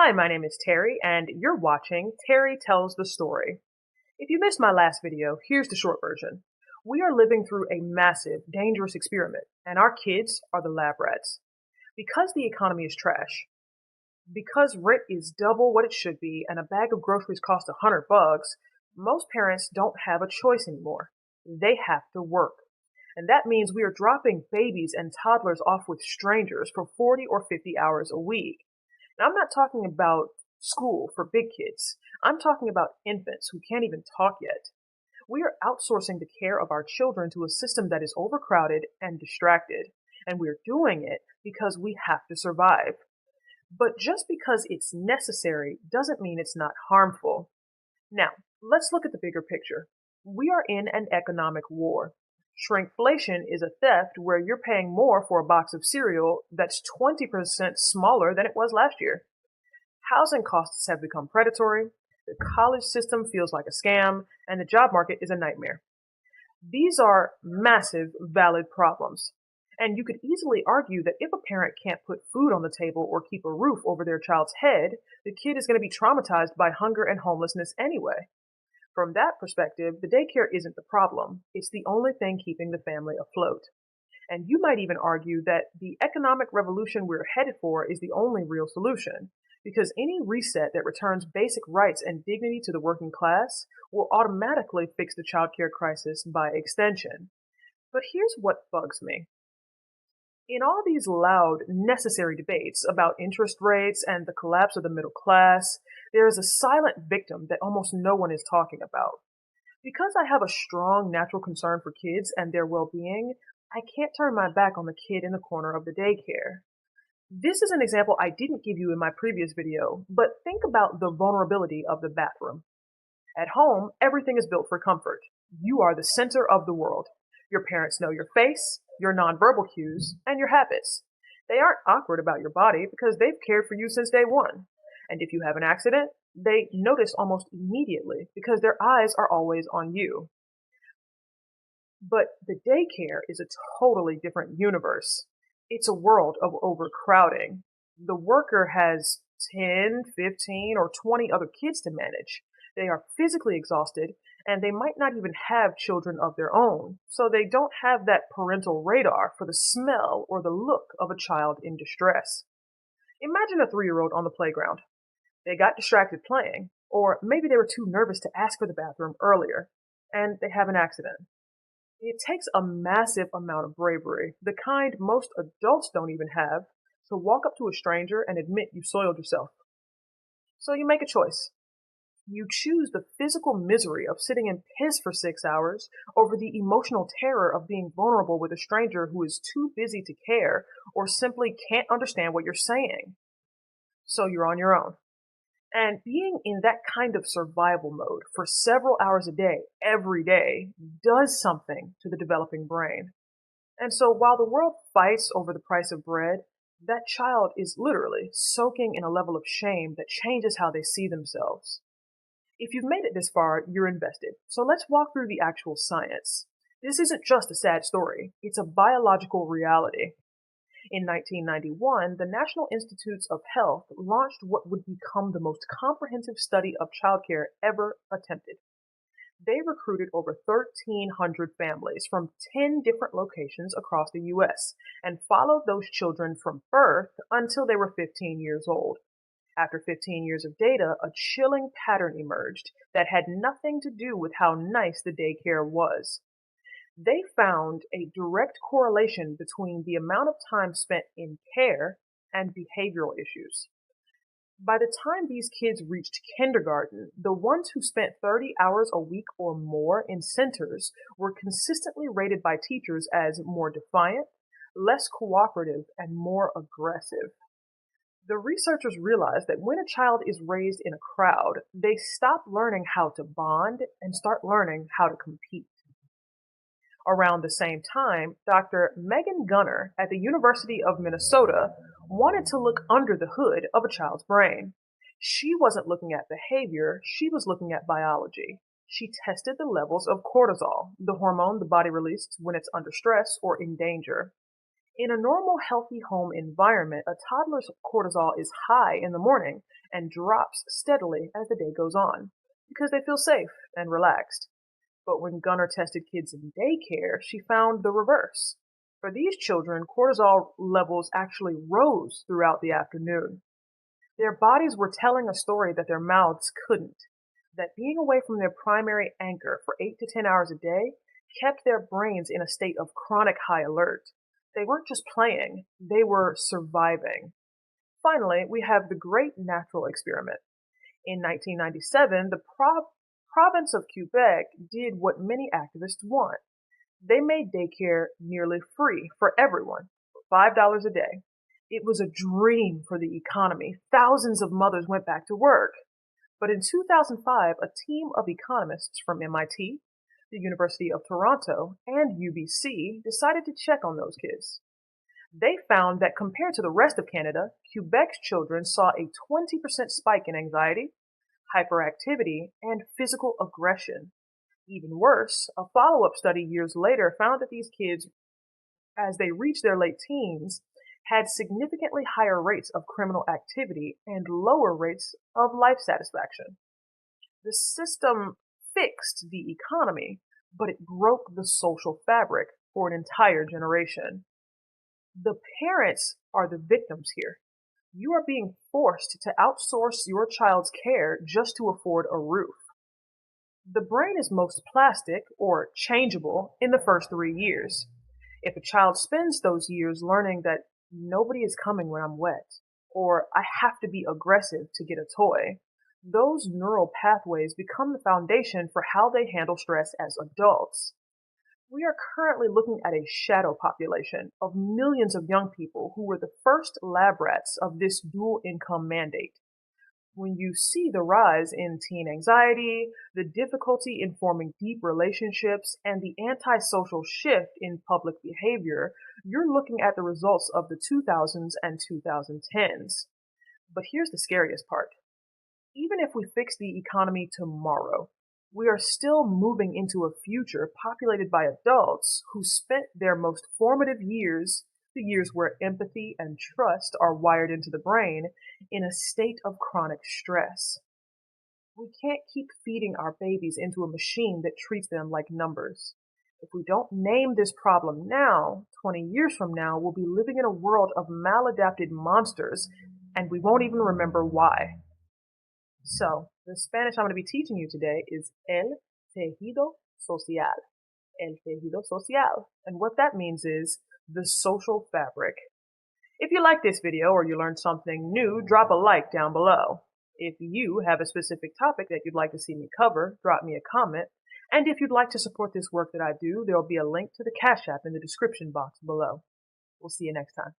Hi, my name is Terry, and you're watching Terry Tells the Story. If you missed my last video, here's the short version. We are living through a massive, dangerous experiment, and our kids are the lab rats. Because the economy is trash, because rent is double what it should be, and a bag of groceries costs $100, most parents don't have a choice anymore. They have to work. And that means we are dropping babies and toddlers off with strangers for 40 or 50 hours a week. Now, I'm not talking about school for big kids. I'm talking about infants who can't even talk yet. We are outsourcing the care of our children to a system that is overcrowded and distracted. And we're doing it because we have to survive. But just because it's necessary doesn't mean it's not harmful. Now, let's look at the bigger picture. We are in an economic war. Shrinkflation is a theft where you're paying more for a box of cereal that's 20% smaller than it was last year. Housing costs have become predatory, the college system feels like a scam, and the job market is a nightmare. These are massive, valid problems. And you could easily argue that if a parent can't put food on the table or keep a roof over their child's head, the kid is going to be traumatized by hunger and homelessness anyway. From that perspective, the daycare isn't the problem. It's the only thing keeping the family afloat. And you might even argue that the economic revolution we're headed for is the only real solution, because any reset that returns basic rights and dignity to the working class will automatically fix the childcare crisis by extension. But here's what bugs me. In all these loud, necessary debates about interest rates and the collapse of the middle class, there is a silent victim that almost no one is talking about. Because I have a strong natural concern for kids and their well-being, I can't turn my back on the kid in the corner of the daycare. This is an example I didn't give you in my previous video, but think about the vulnerability of the bathroom. At home, everything is built for comfort. You are the center of the world. Your parents know your face, your nonverbal cues, and your habits. They aren't awkward about your body because they've cared for you since day one. And if you have an accident, they notice almost immediately because their eyes are always on you. But the daycare is a totally different universe. It's a world of overcrowding. The worker has 10, 15, or 20 other kids to manage. They are physically exhausted, and they might not even have children of their own, so they don't have that parental radar for the smell or the look of a child in distress. Imagine a 3-year-old on the playground. They got distracted playing, or maybe they were too nervous to ask for the bathroom earlier, and they have an accident. It takes a massive amount of bravery, the kind most adults don't even have, to walk up to a stranger and admit you soiled yourself. So you make a choice. You choose the physical misery of sitting in piss for 6 hours over the emotional terror of being vulnerable with a stranger who is too busy to care or simply can't understand what you're saying. So you're on your own. And being in that kind of survival mode for several hours a day, every day, does something to the developing brain. And so while the world fights over the price of bread, that child is literally soaking in a level of shame that changes how they see themselves. If you've made it this far, you're invested. So let's walk through the actual science. This isn't just a sad story. It's a biological reality. In 1991, the National Institutes of Health launched what would become the most comprehensive study of childcare ever attempted. They recruited over 1,300 families from 10 different locations across the U.S. and followed those children from birth until they were 15 years old. After 15 years of data, a chilling pattern emerged that had nothing to do with how nice the daycare was. They found a direct correlation between the amount of time spent in care and behavioral issues. By the time these kids reached kindergarten, the ones who spent 30 hours a week or more in centers were consistently rated by teachers as more defiant, less cooperative, and more aggressive. The researchers realized that when a child is raised in a crowd, they stop learning how to bond and start learning how to compete. Around the same time, Dr. Megan Gunner at the University of Minnesota wanted to look under the hood of a child's brain. She wasn't looking at behavior, she was looking at biology. She tested the levels of cortisol, the hormone the body releases when it's under stress or in danger. In a normal, healthy home environment, a toddler's cortisol is high in the morning and drops steadily as the day goes on because they feel safe and relaxed. But when Gunnar tested kids in daycare, she found the reverse. For these children, cortisol levels actually rose throughout the afternoon. Their bodies were telling a story that their mouths couldn't, that being away from their primary anchor for 8 to 10 hours a day kept their brains in a state of chronic high alert. They weren't just playing, they were surviving. Finally, we have the Great Natural Experiment. In 1997, the province of Quebec did what many activists want. They made daycare nearly free for everyone, for $5 a day. It was a dream for the economy. Thousands of mothers went back to work. But in 2005, a team of economists from MIT, the University of Toronto, and UBC decided to check on those kids. They found that compared to the rest of Canada, Quebec's children saw a 20% spike in anxiety, hyperactivity, and physical aggression. Even worse, a follow-up study years later found that these kids, as they reached their late teens, had significantly higher rates of criminal activity and lower rates of life satisfaction. The system fixed the economy, but it broke the social fabric for an entire generation. The parents are the victims here. You are being forced to outsource your child's care just to afford a roof. The brain is most plastic, or changeable, in the first 3 years. If a child spends those years learning that nobody is coming when I'm wet, or I have to be aggressive to get a toy, those neural pathways become the foundation for how they handle stress as adults. We are currently looking at a shadow population of millions of young people who were the first lab rats of this dual income mandate. When you see the rise in teen anxiety, the difficulty in forming deep relationships, and the antisocial shift in public behavior, you're looking at the results of the 2000s and 2010s. But here's the scariest part. Even if we fix the economy tomorrow, we are still moving into a future populated by adults who spent their most formative years, the years where empathy and trust are wired into the brain, in a state of chronic stress. We can't keep feeding our babies into a machine that treats them like numbers. If we don't name this problem now, 20 years from now, we'll be living in a world of maladapted monsters, and we won't even remember why. So, the Spanish I'm going to be teaching you today is el tejido social. El tejido social. And what that means is the social fabric. If you like this video or you learned something new, drop a like down below. If you have a specific topic that you'd like to see me cover, drop me a comment. And if you'd like to support this work that I do, there'll be a link to the Cashapp in the description box below. We'll see you next time.